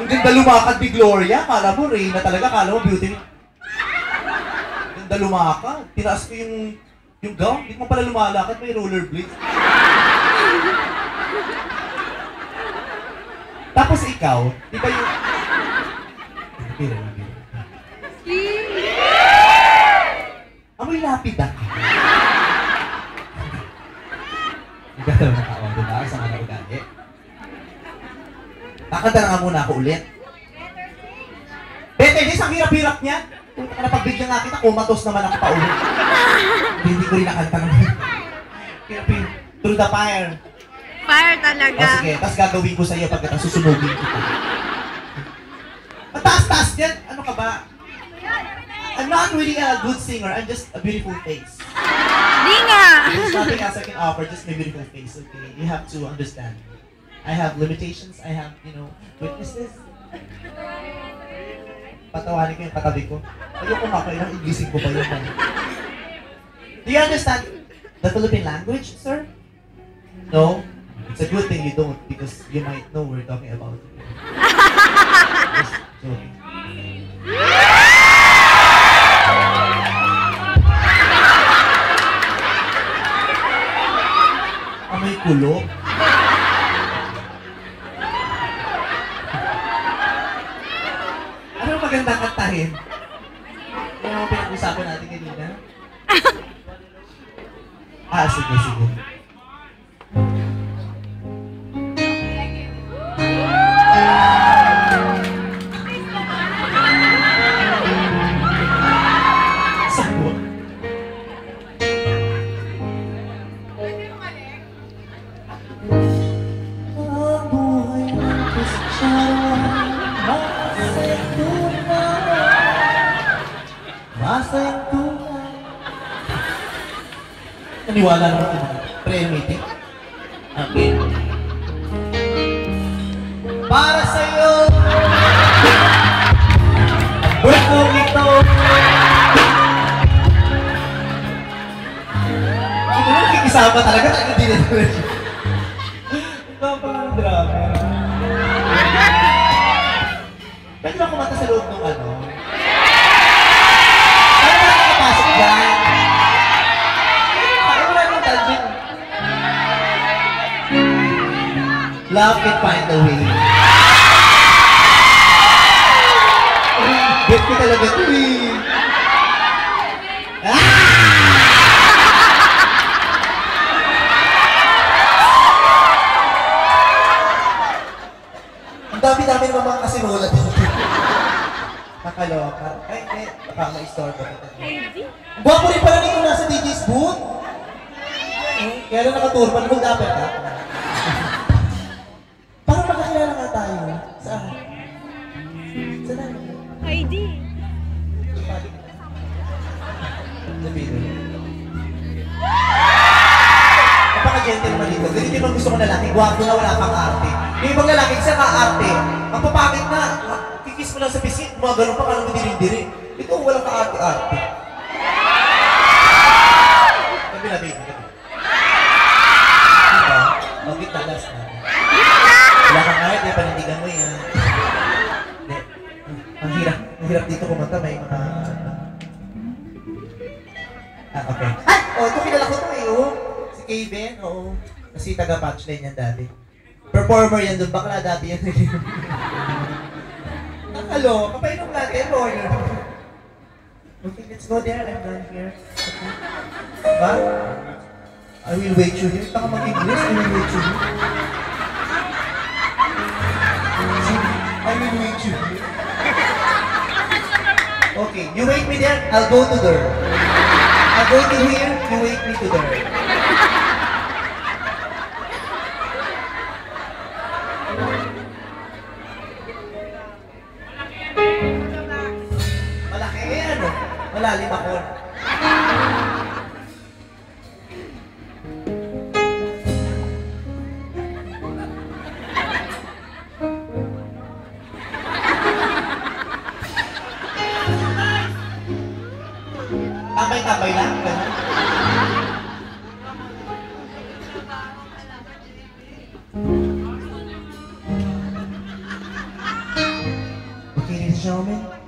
Ang ganda lumakad ni Gloria. Kala mo, Reyna talaga. Kala mo, beauty. Ganda lumakad. Tinaas ko yung gown. Hindi mo pala lumalakad. May rollerblade. Tapos ikaw, di ba yung... Pira lang, pira. Amoy lapid ah. Gano'n na ako, di ba? Sa mga ugali. Kakanta na nga muna ako ulit. Better days, ang hirap-hirap niya. Kung napagbigyan nga kita, kumatos naman ako pa ulit. Hindi ko rin nakanta naman. Hirap-hirap. Through the fire. Fire talaga. O sige, tapos gagawin ko sa iyo pagkatapos susunugin kita. Mataas-taas yan. Ano ka ba? I'm not really a good singer. I'm just a beautiful face. Di nga. There's nothing else I can offer, just my beautiful face, okay? You have to understand. I have limitations. I have, weaknesses. Patawanin ko yung katabi ko. Ayoko makailang Inglesin ko pa yun. Do you understand the Philippine language, sir? No? It's a good thing you don't because you might know we're talking about. Just joking. May kulok. Ano magandang kantahin? Ano ang pinag-usapan natin kanina? Sige, sige. Sabot. Naniwala naman ito mga prayer meeting. Okay. Para sa'yo, ang birth ko ito. Ito na nakikisama talaga, hindi na naman siya. Ito pa ang drama. Pwede ba kumanta sa loob ng ano? Ano ba nakapasok dyan? Love can find a way. Bet ko talaga ito eh. Ang dami-dami naman mga kasinulat dito. Nakaloka. Ay, hindi. Baka ma-store ko. Guwapo rin pala nito nasa DJ's booth. Kaya na nakaturban mo dapat ha? Parang magkakilala nga tayo. Saan? Saan na? ID. Sabihin. Napaka-gentle naman dito. Ganito yung gusto ko na lalaki. Guwapo na wala pang arte. Yung ibang lalaki, isa ka arte. Ang papakit na. Kikis mo lang sa pisit. Mga ganun pa ka lang diri-diri. Ito, walang ka-arte-arte. Sabi na, baby. Diba? Magit na last na. Wala kang kahit, eh, panindigan mo yan. Ang hirap dito kumanta, may mga... okay. Ay! Ito kilala ko ito eh, oh. Si Kevin, oo. Kasi taga-punchline yan dati. Performer yan doon, bakla dati yan. Nakalo, kapainom natin, lawyer. Okay, let's go there, I'm done here. Okay. Ba? I will wait you here. Baka mag-English, I will wait you here. I will wait you here. Okay, you wait me there, I'll go to there. I'll go to here, you wait me to there. Malaki ano? Malalim ako. Tambay-tambay lang. ladies and gentlemen.